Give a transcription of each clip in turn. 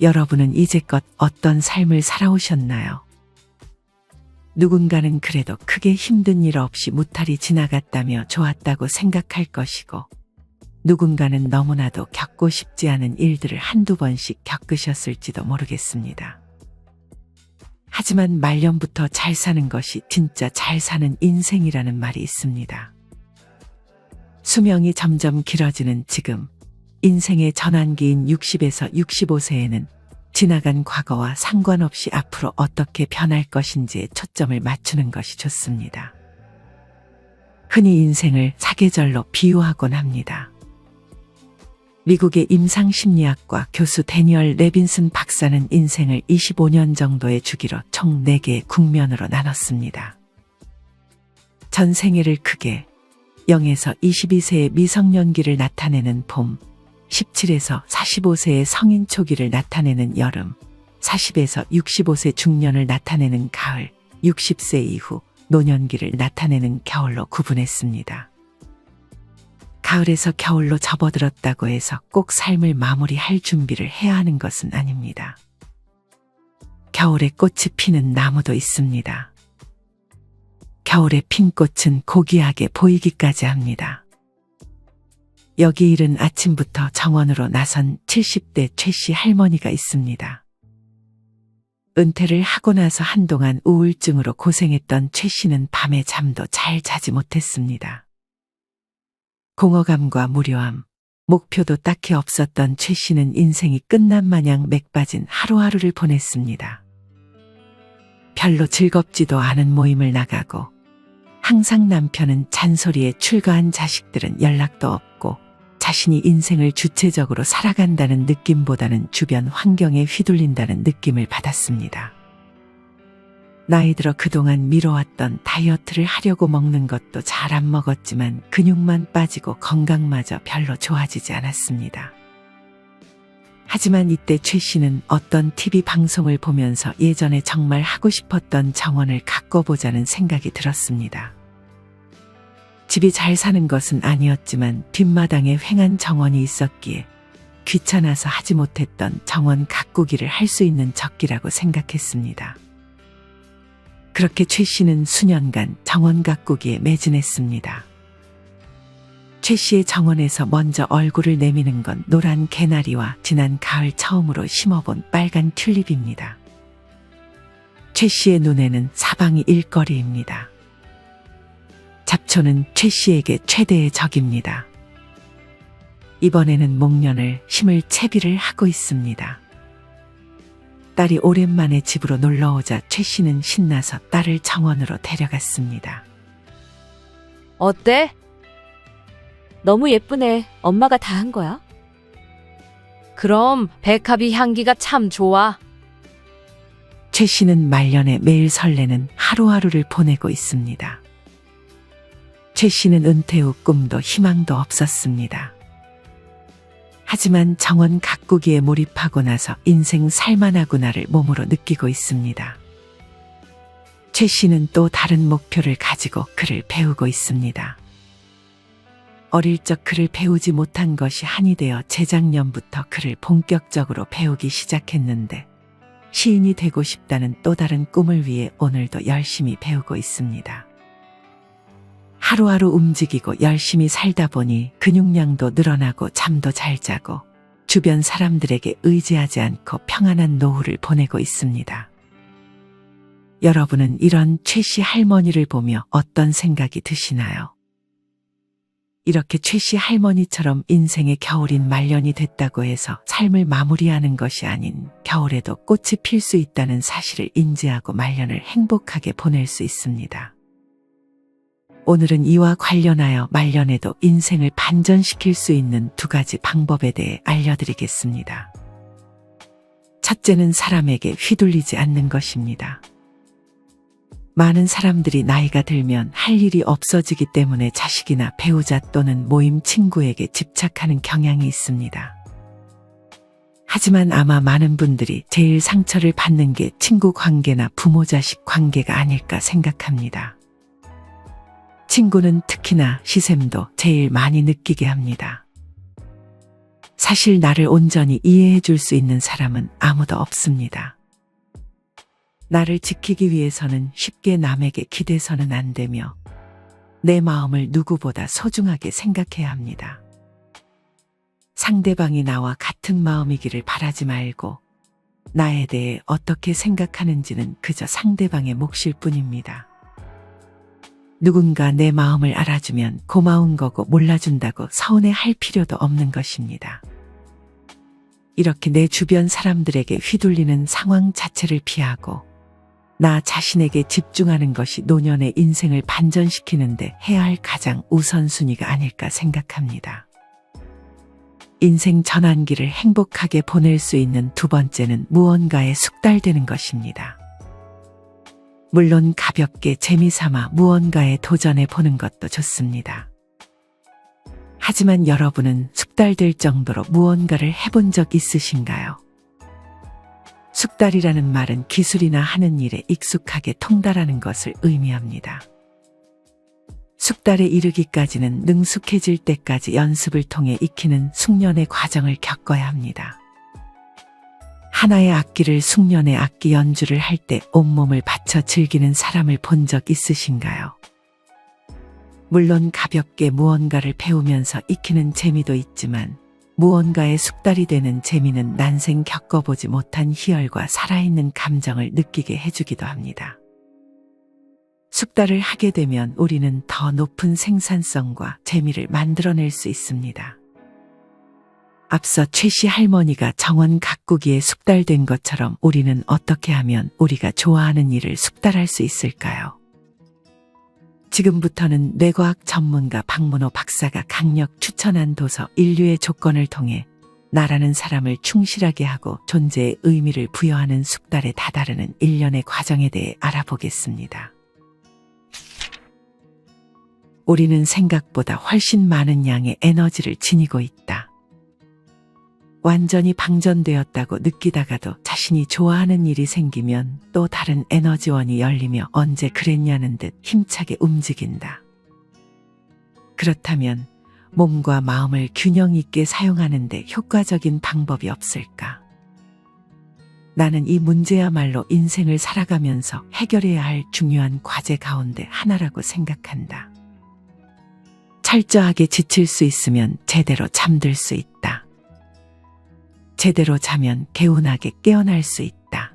여러분은 이제껏 어떤 삶을 살아오셨나요? 누군가는 그래도 크게 힘든 일 없이 무탈히 지나갔다며 좋았다고 생각할 것이고, 누군가는 너무나도 겪고 싶지 않은 일들을 한두 번씩 겪으셨을지도 모르겠습니다. 하지만 말년부터 잘 사는 것이 진짜 잘 사는 인생이라는 말이 있습니다. 수명이 점점 길어지는 지금, 인생의 전환기인 60에서 65세에는 지나간 과거와 상관없이 앞으로 어떻게 변할 것인지에 초점을 맞추는 것이 좋습니다. 흔히 인생을 사계절로 비유하곤 합니다. 미국의 임상심리학과 교수 데니얼 레빈슨 박사는 인생을 25년 정도의 주기로 총 4개의 국면으로 나눴습니다. 전 생애를 크게 0에서 22세의 미성년기를 나타내는 봄, 17에서 45세의 성인 초기를 나타내는 여름, 40에서 65세 중년을 나타내는 가을, 60세 이후 노년기를 나타내는 겨울로 구분했습니다. 가을에서 겨울로 접어들었다고 해서 꼭 삶을 마무리할 준비를 해야 하는 것은 아닙니다. 겨울에 꽃이 피는 나무도 있습니다. 겨울에 핀 꽃은 고귀하게 보이기까지 합니다. 여기 이른 아침부터 정원으로 나선 70대 최 씨 할머니가 있습니다. 은퇴를 하고 나서 한동안 우울증으로 고생했던 최 씨는 밤에 잠도 잘 자지 못했습니다. 공허감과 무료함, 목표도 딱히 없었던 최 씨는 인생이 끝난 마냥 맥 빠진 하루하루를 보냈습니다. 별로 즐겁지도 않은 모임을 나가고, 항상 남편은 잔소리에 출가한 자식들은 연락도 없고, 자신이 인생을 주체적으로 살아간다는 느낌보다는 주변 환경에 휘둘린다는 느낌을 받았습니다. 나이 들어 그동안 미뤄왔던 다이어트를 하려고 먹는 것도 잘 안 먹었지만 근육만 빠지고 건강마저 별로 좋아지지 않았습니다. 하지만 이때 최 씨는 어떤 TV 방송을 보면서 예전에 정말 하고 싶었던 정원을 가꿔보자는 생각이 들었습니다. 집이 잘 사는 것은 아니었지만 뒷마당에 횡한 정원이 있었기에 귀찮아서 하지 못했던 정원 가꾸기를 할 수 있는 적기라고 생각했습니다. 그렇게 최 씨는 수년간 정원 가꾸기에 매진했습니다. 최 씨의 정원에서 먼저 얼굴을 내미는 건 노란 개나리와 지난 가을 처음으로 심어본 빨간 튤립입니다. 최 씨의 눈에는 사방이 일거리입니다. 잡초는 최 씨에게 최대의 적입니다. 이번에는 목련을 심을 채비를 하고 있습니다. 딸이 오랜만에 집으로 놀러오자 최 씨는 신나서 딸을 정원으로 데려갔습니다. 어때? 너무 예쁘네. 엄마가 다 한 거야? 그럼 백합이 향기가 참 좋아. 최 씨는 말년에 매일 설레는 하루하루를 보내고 있습니다. 최 씨는 은퇴 후 꿈도 희망도 없었습니다. 하지만 정원 가꾸기에 몰입하고 나서 인생 살만하구나를 몸으로 느끼고 있습니다. 최 씨는 또 다른 목표를 가지고 글을 배우고 있습니다. 어릴 적 글을 배우지 못한 것이 한이 되어 재작년부터 글을 본격적으로 배우기 시작했는데, 시인이 되고 싶다는 또 다른 꿈을 위해 오늘도 열심히 배우고 있습니다. 하루하루 움직이고 열심히 살다 보니 근육량도 늘어나고 잠도 잘 자고 주변 사람들에게 의지하지 않고 평안한 노후를 보내고 있습니다. 여러분은 이런 최 씨 할머니를 보며 어떤 생각이 드시나요? 이렇게 최 씨 할머니처럼 인생의 겨울인 말년이 됐다고 해서 삶을 마무리하는 것이 아닌 겨울에도 꽃이 필 수 있다는 사실을 인지하고 말년을 행복하게 보낼 수 있습니다. 오늘은 이와 관련하여 말년에도 인생을 반전시킬 수 있는 2가지 방법에 대해 알려드리겠습니다. 첫째는 사람에게 휘둘리지 않는 것입니다. 많은 사람들이 나이가 들면 할 일이 없어지기 때문에 자식이나 배우자 또는 모임 친구에게 집착하는 경향이 있습니다. 하지만 아마 많은 분들이 제일 상처를 받는 게 친구 관계나 부모 자식 관계가 아닐까 생각합니다. 친구는 특히나 시샘도 제일 많이 느끼게 합니다. 사실 나를 온전히 이해해 줄 수 있는 사람은 아무도 없습니다. 나를 지키기 위해서는 쉽게 남에게 기대서는 안 되며 내 마음을 누구보다 소중하게 생각해야 합니다. 상대방이 나와 같은 마음이기를 바라지 말고 나에 대해 어떻게 생각하는지는 그저 상대방의 몫일 뿐입니다. 누군가 내 마음을 알아주면 고마운 거고 몰라준다고 서운해할 필요도 없는 것입니다. 이렇게 내 주변 사람들에게 휘둘리는 상황 자체를 피하고 나 자신에게 집중하는 것이 노년의 인생을 반전시키는데 해야 할 가장 우선순위가 아닐까 생각합니다. 인생 전환기를 행복하게 보낼 수 있는 두 번째는 무언가에 숙달되는 것입니다. 물론 가볍게 재미삼아 무언가에 도전해 보는 것도 좋습니다. 하지만 여러분은 숙달될 정도로 무언가를 해본 적 있으신가요? 숙달이라는 말은 기술이나 하는 일에 익숙하게 통달하는 것을 의미합니다. 숙달에 이르기까지는 능숙해질 때까지 연습을 통해 익히는 숙련의 과정을 겪어야 합니다. 하나의 악기를 숙련의 악기 연주를 할 때 온몸을 바쳐 즐기는 사람을 본 적 있으신가요? 물론 가볍게 무언가를 배우면서 익히는 재미도 있지만 무언가에 숙달이 되는 재미는 난생 겪어보지 못한 희열과 살아있는 감정을 느끼게 해주기도 합니다. 숙달을 하게 되면 우리는 더 높은 생산성과 재미를 만들어낼 수 있습니다. 앞서 최씨 할머니가 정원 가꾸기에 숙달된 것처럼 우리는 어떻게 하면 우리가 좋아하는 일을 숙달할 수 있을까요? 지금부터는 뇌과학 전문가 박문호 박사가 강력 추천한 도서 인류의 조건을 통해 나라는 사람을 충실하게 하고 존재의 의미를 부여하는 숙달에 다다르는 일련의 과정에 대해 알아보겠습니다. 우리는 생각보다 훨씬 많은 양의 에너지를 지니고 있다. 완전히 방전되었다고 느끼다가도 자신이 좋아하는 일이 생기면 또 다른 에너지원이 열리며 언제 그랬냐는 듯 힘차게 움직인다. 그렇다면 몸과 마음을 균형 있게 사용하는 데 효과적인 방법이 없을까? 나는 이 문제야말로 인생을 살아가면서 해결해야 할 중요한 과제 가운데 하나라고 생각한다. 철저하게 지칠 수 있으면 제대로 잠들 수 있다. 제대로 자면 개운하게 깨어날 수 있다.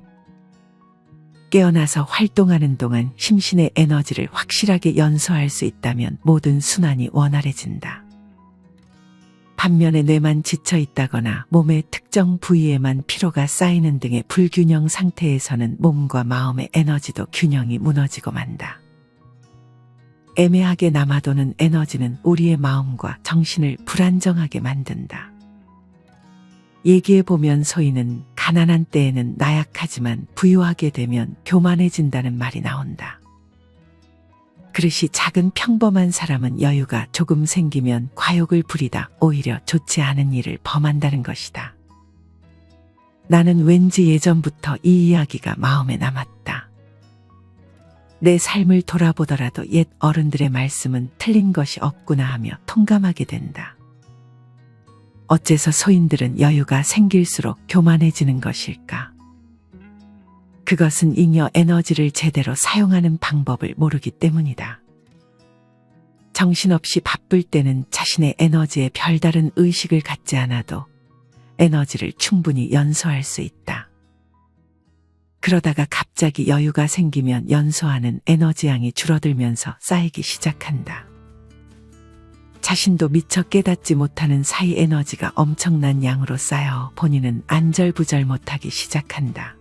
깨어나서 활동하는 동안 심신의 에너지를 확실하게 연소할 수 있다면 모든 순환이 원활해진다. 반면에 뇌만 지쳐 있다거나 몸의 특정 부위에만 피로가 쌓이는 등의 불균형 상태에서는 몸과 마음의 에너지도 균형이 무너지고 만다. 애매하게 남아도는 에너지는 우리의 마음과 정신을 불안정하게 만든다. 얘기해보면 소인은 가난한 때에는 나약하지만 부유하게 되면 교만해진다는 말이 나온다. 그릇이 작은 평범한 사람은 여유가 조금 생기면 과욕을 부리다 오히려 좋지 않은 일을 범한다는 것이다. 나는 왠지 예전부터 이 이야기가 마음에 남았다. 내 삶을 돌아보더라도 옛 어른들의 말씀은 틀린 것이 없구나 하며 통감하게 된다. 어째서 소인들은 여유가 생길수록 교만해지는 것일까? 그것은 잉여 에너지를 제대로 사용하는 방법을 모르기 때문이다. 정신없이 바쁠 때는 자신의 에너지에 별다른 의식을 갖지 않아도 에너지를 충분히 연소할 수 있다. 그러다가 갑자기 여유가 생기면 연소하는 에너지양이 줄어들면서 쌓이기 시작한다. 자신도 미처 깨닫지 못하는 사이 에너지가 엄청난 양으로 쌓여 본인은 안절부절 못하기 시작한다.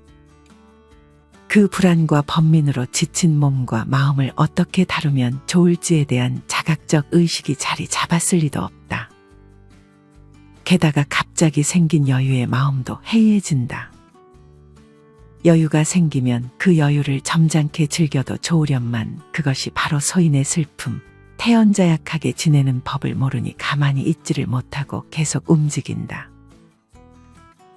그 불안과 번민으로 지친 몸과 마음을 어떻게 다루면 좋을지에 대한 자각적 의식이 자리 잡았을 리도 없다. 게다가 갑자기 생긴 여유의 마음도 해이해진다. 여유가 생기면 그 여유를 점잖게 즐겨도 좋으련만 그것이 바로 소인의 슬픔, 태연자약하게 지내는 법을 모르니 가만히 있지를 못하고 계속 움직인다.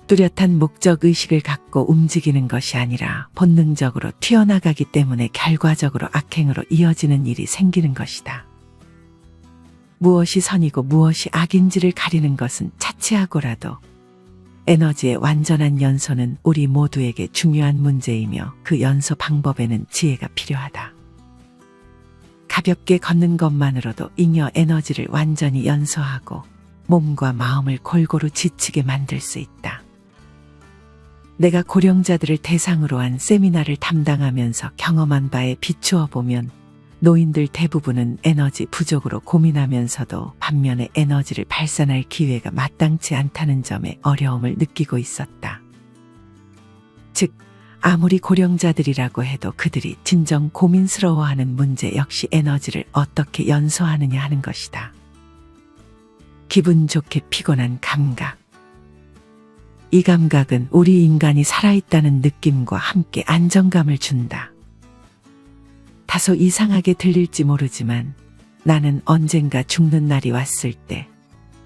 뚜렷한 목적의식을 갖고 움직이는 것이 아니라 본능적으로 튀어나가기 때문에 결과적으로 악행으로 이어지는 일이 생기는 것이다. 무엇이 선이고 무엇이 악인지를 가리는 것은 차치하고라도 에너지의 완전한 연소는 우리 모두에게 중요한 문제이며 그 연소 방법에는 지혜가 필요하다. 가볍게 걷는 것만으로도 잉여 에너지를 완전히 연소하고 몸과 마음을 골고루 지치게 만들 수 있다. 내가 고령자들을 대상으로 한 세미나를 담당하면서 경험한 바에 비추어 보면 노인들 대부분은 에너지 부족으로 고민하면서도 반면에 에너지를 발산할 기회가 마땅치 않다는 점에 어려움을 느끼고 있었다. 즉, 아무리 고령자들이라고 해도 그들이 진정 고민스러워하는 문제 역시 에너지를 어떻게 연소하느냐 하는 것이다. 기분 좋게 피곤한 감각. 이 감각은 우리 인간이 살아있다는 느낌과 함께 안정감을 준다. 다소 이상하게 들릴지 모르지만 나는 언젠가 죽는 날이 왔을 때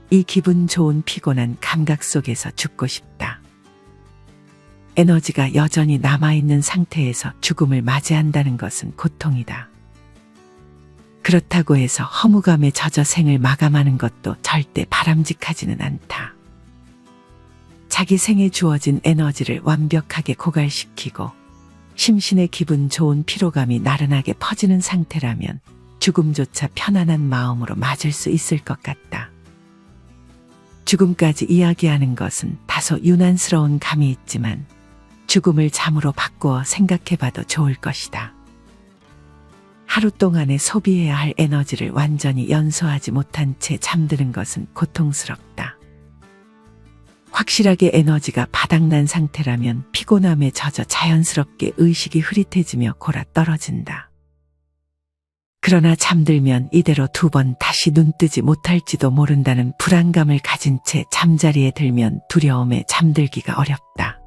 이 기분 좋은 피곤한 감각 속에서 죽고 싶다. 에너지가 여전히 남아있는 상태에서 죽음을 맞이한다는 것은 고통이다. 그렇다고 해서 허무감에 젖어 생을 마감하는 것도 절대 바람직하지는 않다. 자기 생에 주어진 에너지를 완벽하게 고갈시키고 심신의 기분 좋은 피로감이 나른하게 퍼지는 상태라면 죽음조차 편안한 마음으로 맞을 수 있을 것 같다. 죽음까지 이야기하는 것은 다소 유난스러운 감이 있지만 죽음을 잠으로 바꾸어 생각해봐도 좋을 것이다. 하루 동안에 소비해야 할 에너지를 완전히 연소하지 못한 채 잠드는 것은 고통스럽다. 확실하게 에너지가 바닥난 상태라면 피곤함에 젖어 자연스럽게 의식이 흐릿해지며 골아 떨어진다. 그러나 잠들면 이대로 2번 다시 눈뜨지 못할지도 모른다는 불안감을 가진 채 잠자리에 들면 두려움에 잠들기가 어렵다.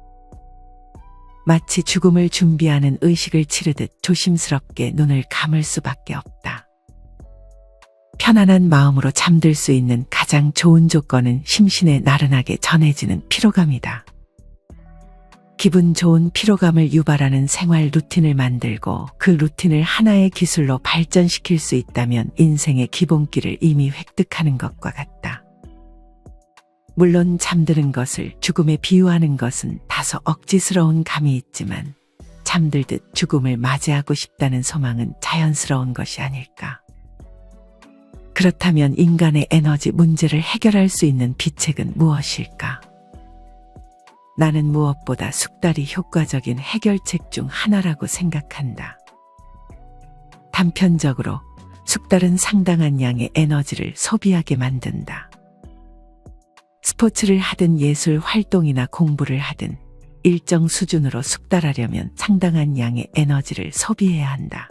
마치 죽음을 준비하는 의식을 치르듯 조심스럽게 눈을 감을 수밖에 없다. 편안한 마음으로 잠들 수 있는 가장 좋은 조건은 심신에 나른하게 전해지는 피로감이다. 기분 좋은 피로감을 유발하는 생활 루틴을 만들고 그 루틴을 하나의 기술로 발전시킬 수 있다면 인생의 기본기를 이미 획득하는 것과 같다. 물론 잠드는 것을 죽음에 비유하는 것은 다소 억지스러운 감이 있지만 잠들듯 죽음을 맞이하고 싶다는 소망은 자연스러운 것이 아닐까. 그렇다면 인간의 에너지 문제를 해결할 수 있는 비책은 무엇일까? 나는 무엇보다 숙달이 효과적인 해결책 중 하나라고 생각한다. 단편적으로 숙달은 상당한 양의 에너지를 소비하게 만든다. 스포츠를 하든 예술 활동이나 공부를 하든 일정 수준으로 숙달하려면 상당한 양의 에너지를 소비해야 한다.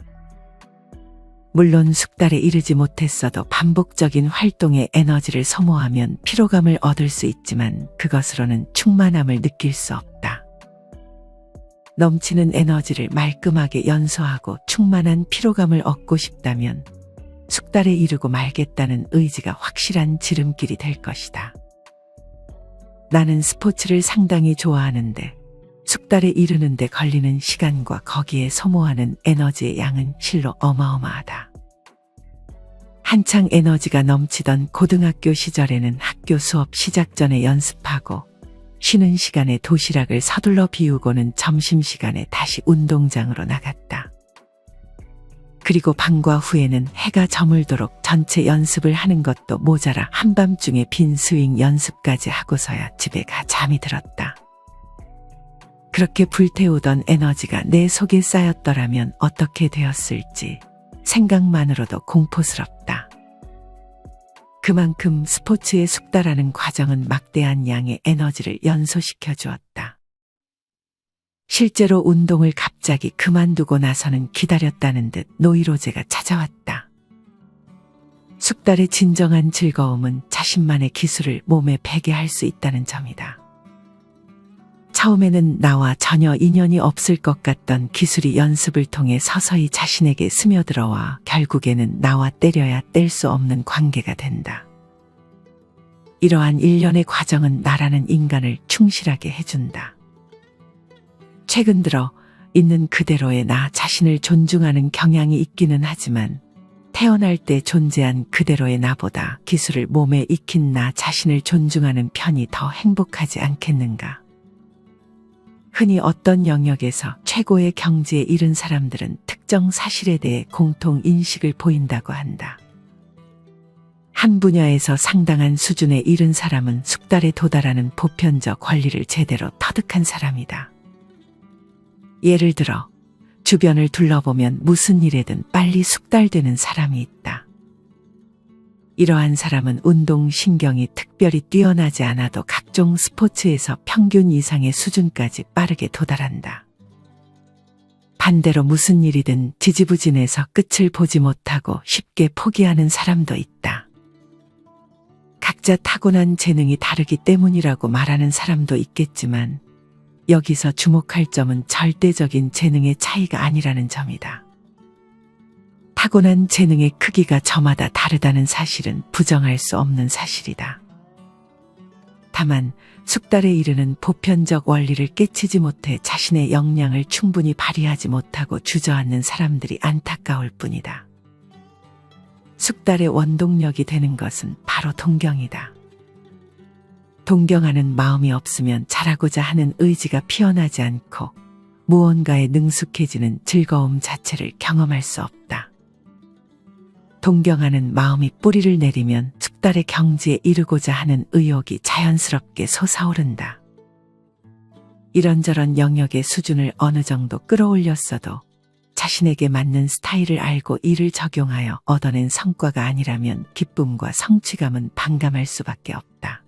물론 숙달에 이르지 못했어도 반복적인 활동에 에너지를 소모하면 피로감을 얻을 수 있지만 그것으로는 충만함을 느낄 수 없다. 넘치는 에너지를 말끔하게 연소하고 충만한 피로감을 얻고 싶다면 숙달에 이르고 말겠다는 의지가 확실한 지름길이 될 것이다. 나는 스포츠를 상당히 좋아하는데 숙달에 이르는 데 걸리는 시간과 거기에 소모하는 에너지의 양은 실로 어마어마하다. 한창 에너지가 넘치던 고등학교 시절에는 학교 수업 시작 전에 연습하고 쉬는 시간에 도시락을 서둘러 비우고는 점심시간에 다시 운동장으로 나갔다. 그리고 방과 후에는 해가 저물도록 전체 연습을 하는 것도 모자라 한밤중에 빈 스윙 연습까지 하고서야 집에 가 잠이 들었다. 그렇게 불태우던 에너지가 내 속에 쌓였더라면 어떻게 되었을지 생각만으로도 공포스럽다. 그만큼 스포츠에 숙달하는 과정은 막대한 양의 에너지를 연소시켜 주었다. 실제로 운동을 갑자기 그만두고 나서는 기다렸다는 듯 노이로제가 찾아왔다. 숙달의 진정한 즐거움은 자신만의 기술을 몸에 배게 할 수 있다는 점이다. 처음에는 나와 전혀 인연이 없을 것 같던 기술이 연습을 통해 서서히 자신에게 스며들어와 결국에는 나와 때려야 뗄 수 없는 관계가 된다. 이러한 일련의 과정은 나라는 인간을 충실하게 해준다. 최근 들어 있는 그대로의 나 자신을 존중하는 경향이 있기는 하지만 태어날 때 존재한 그대로의 나보다 기술을 몸에 익힌 나 자신을 존중하는 편이 더 행복하지 않겠는가. 흔히 어떤 영역에서 최고의 경지에 이른 사람들은 특정 사실에 대해 공통 인식을 보인다고 한다. 한 분야에서 상당한 수준에 이른 사람은 숙달에 도달하는 보편적 권리를 제대로 터득한 사람이다. 예를 들어 주변을 둘러보면 무슨 일에든 빨리 숙달되는 사람이 있다. 이러한 사람은 운동신경이 특별히 뛰어나지 않아도 각종 스포츠에서 평균 이상의 수준까지 빠르게 도달한다. 반대로 무슨 일이든 지지부진해서 끝을 보지 못하고 쉽게 포기하는 사람도 있다. 각자 타고난 재능이 다르기 때문이라고 말하는 사람도 있겠지만 여기서 주목할 점은 절대적인 재능의 차이가 아니라는 점이다. 타고난 재능의 크기가 저마다 다르다는 사실은 부정할 수 없는 사실이다. 다만 숙달에 이르는 보편적 원리를 깨치지 못해 자신의 역량을 충분히 발휘하지 못하고 주저앉는 사람들이 안타까울 뿐이다. 숙달의 원동력이 되는 것은 바로 동경이다. 동경하는 마음이 없으면 잘하고자 하는 의지가 피어나지 않고 무언가에 능숙해지는 즐거움 자체를 경험할 수 없다. 동경하는 마음이 뿌리를 내리면 숙달의 경지에 이르고자 하는 의욕이 자연스럽게 솟아오른다. 이런저런 영역의 수준을 어느 정도 끌어올렸어도 자신에게 맞는 스타일을 알고 이를 적용하여 얻어낸 성과가 아니라면 기쁨과 성취감은 반감할 수밖에 없다.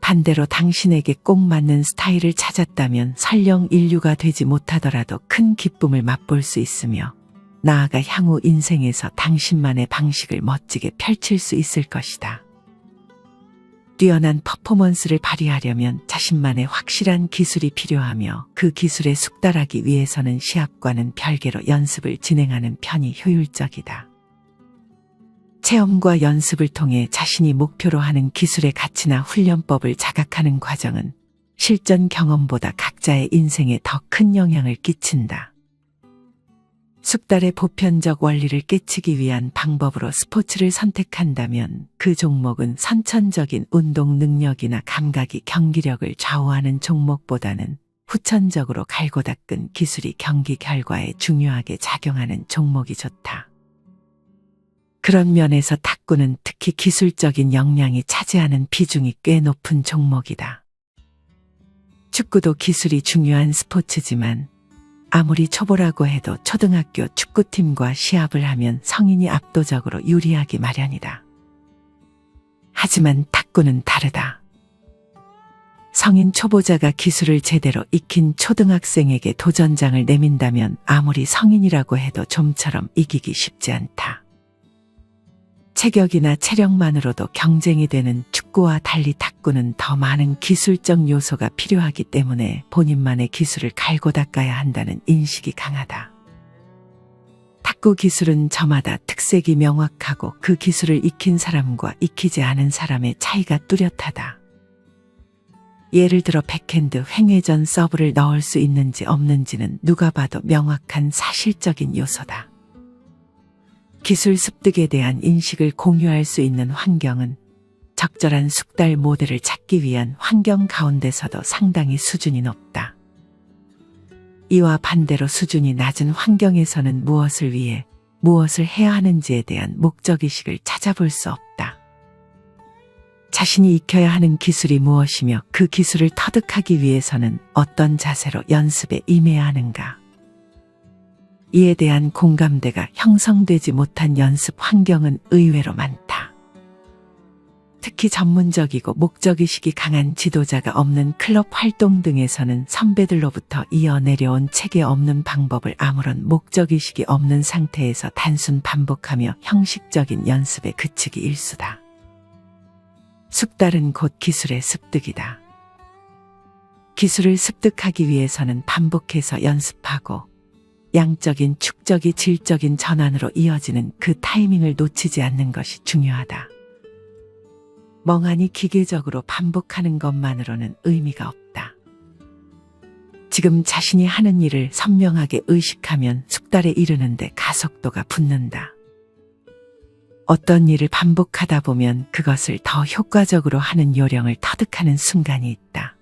반대로 당신에게 꼭 맞는 스타일을 찾았다면 설령 인류가 되지 못하더라도 큰 기쁨을 맛볼 수 있으며 나아가 향후 인생에서 당신만의 방식을 멋지게 펼칠 수 있을 것이다. 뛰어난 퍼포먼스를 발휘하려면 자신만의 확실한 기술이 필요하며 그 기술에 숙달하기 위해서는 시합과는 별개로 연습을 진행하는 편이 효율적이다. 체험과 연습을 통해 자신이 목표로 하는 기술의 가치나 훈련법을 자각하는 과정은 실전 경험보다 각자의 인생에 더 큰 영향을 끼친다. 숙달의 보편적 원리를 깨치기 위한 방법으로 스포츠를 선택한다면 그 종목은 선천적인 운동 능력이나 감각이 경기력을 좌우하는 종목보다는 후천적으로 갈고 닦은 기술이 경기 결과에 중요하게 작용하는 종목이 좋다. 그런 면에서 탁구는 특히 기술적인 역량이 차지하는 비중이 꽤 높은 종목이다. 축구도 기술이 중요한 스포츠지만 아무리 초보라고 해도 초등학교 축구팀과 시합을 하면 성인이 압도적으로 유리하기 마련이다. 하지만 탁구는 다르다. 성인 초보자가 기술을 제대로 익힌 초등학생에게 도전장을 내민다면 아무리 성인이라고 해도 좀처럼 이기기 쉽지 않다. 체격이나 체력만으로도 경쟁이 되는 축구와 달리 탁구는 더 많은 기술적 요소가 필요하기 때문에 본인만의 기술을 갈고 닦아야 한다는 인식이 강하다. 탁구 기술은 저마다 특색이 명확하고 그 기술을 익힌 사람과 익히지 않은 사람의 차이가 뚜렷하다. 예를 들어 백핸드 횡회전 서브를 넣을 수 있는지 없는지는 누가 봐도 명확한 사실적인 요소다. 기술 습득에 대한 인식을 공유할 수 있는 환경은 적절한 숙달 모델을 찾기 위한 환경 가운데서도 상당히 수준이 높다. 이와 반대로 수준이 낮은 환경에서는 무엇을 위해 무엇을 해야 하는지에 대한 목적의식을 찾아볼 수 없다. 자신이 익혀야 하는 기술이 무엇이며 그 기술을 터득하기 위해서는 어떤 자세로 연습에 임해야 하는가. 이에 대한 공감대가 형성되지 못한 연습 환경은 의외로 많다. 특히 전문적이고 목적의식이 강한 지도자가 없는 클럽 활동 등에서는 선배들로부터 이어 내려온 체계 없는 방법을 아무런 목적의식이 없는 상태에서 단순 반복하며 형식적인 연습에 그치기 일쑤다. 숙달은 곧 기술의 습득이다. 기술을 습득하기 위해서는 반복해서 연습하고 양적인 축적이 질적인 전환으로 이어지는 그 타이밍을 놓치지 않는 것이 중요하다. 멍하니 기계적으로 반복하는 것만으로는 의미가 없다. 지금 자신이 하는 일을 선명하게 의식하면 숙달에 이르는데 가속도가 붙는다. 어떤 일을 반복하다 보면 그것을 더 효과적으로 하는 요령을 터득하는 순간이 있다.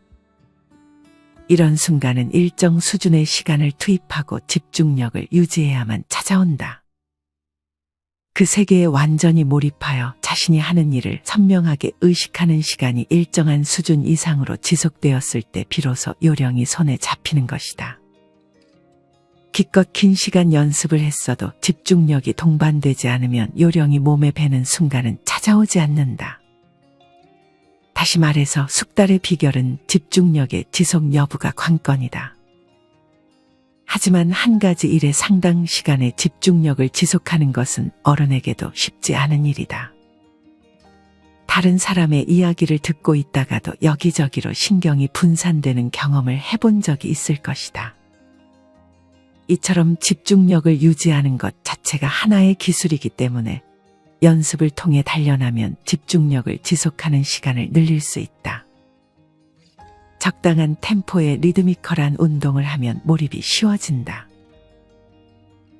이런 순간은 일정 수준의 시간을 투입하고 집중력을 유지해야만 찾아온다. 그 세계에 완전히 몰입하여 자신이 하는 일을 선명하게 의식하는 시간이 일정한 수준 이상으로 지속되었을 때 비로소 요령이 손에 잡히는 것이다. 기껏 긴 시간 연습을 했어도 집중력이 동반되지 않으면 요령이 몸에 배는 순간은 찾아오지 않는다. 다시 말해서 숙달의 비결은 집중력의 지속 여부가 관건이다. 하지만 한 가지 일에 상당 시간의 집중력을 지속하는 것은 어른에게도 쉽지 않은 일이다. 다른 사람의 이야기를 듣고 있다가도 여기저기로 신경이 분산되는 경험을 해본 적이 있을 것이다. 이처럼 집중력을 유지하는 것 자체가 하나의 기술이기 때문에 연습을 통해 단련하면 집중력을 지속하는 시간을 늘릴 수 있다. 적당한 템포의 리드미컬한 운동을 하면 몰입이 쉬워진다.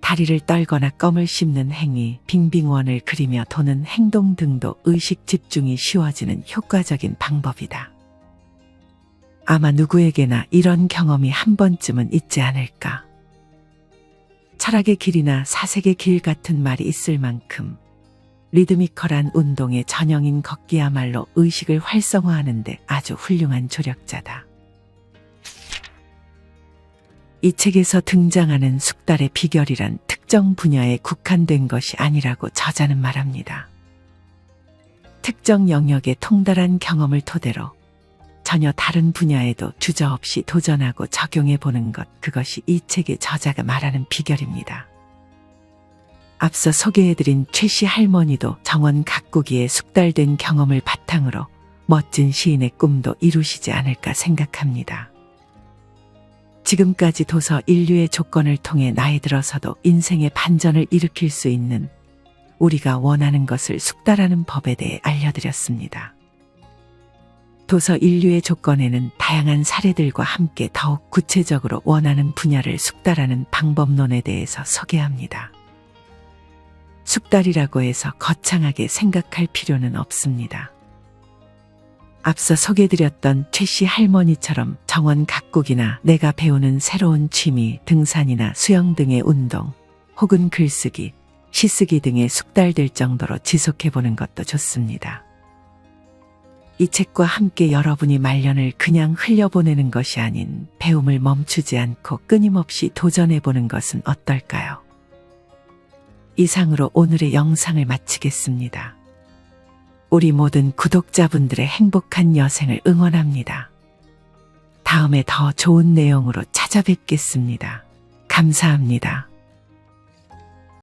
다리를 떨거나 껌을 씹는 행위, 빙빙원을 그리며 도는 행동 등도 의식 집중이 쉬워지는 효과적인 방법이다. 아마 누구에게나 이런 경험이 한 번쯤은 있지 않을까. 철학의 길이나 사색의 길 같은 말이 있을 만큼 리드미컬한 운동의 전형인 걷기야말로 의식을 활성화하는 데 아주 훌륭한 조력자다. 이 책에서 등장하는 숙달의 비결이란 특정 분야에 국한된 것이 아니라고 저자는 말합니다. 특정 영역의 통달한 경험을 토대로 전혀 다른 분야에도 주저없이 도전하고 적용해 보는 것, 그것이 이 책의 저자가 말하는 비결입니다. 앞서 소개해드린 최씨 할머니도 정원 가꾸기에 숙달된 경험을 바탕으로 멋진 시인의 꿈도 이루시지 않을까 생각합니다. 지금까지 도서 인류의 조건을 통해 나이 들어서도 인생의 반전을 일으킬 수 있는 우리가 원하는 것을 숙달하는 법에 대해 알려드렸습니다. 도서 인류의 조건에는 다양한 사례들과 함께 더욱 구체적으로 원하는 분야를 숙달하는 방법론에 대해서 소개합니다. 숙달이라고 해서 거창하게 생각할 필요는 없습니다. 앞서 소개드렸던 최씨 할머니처럼 정원 가꾸기나 내가 배우는 새로운 취미, 등산이나 수영 등의 운동, 혹은 글쓰기, 시쓰기 등에 숙달될 정도로 지속해보는 것도 좋습니다. 이 책과 함께 여러분이 말년을 그냥 흘려보내는 것이 아닌 배움을 멈추지 않고 끊임없이 도전해보는 것은 어떨까요? 이상으로 오늘의 영상을 마치겠습니다. 우리 모든 구독자분들의 행복한 여생을 응원합니다. 다음에 더 좋은 내용으로 찾아뵙겠습니다. 감사합니다.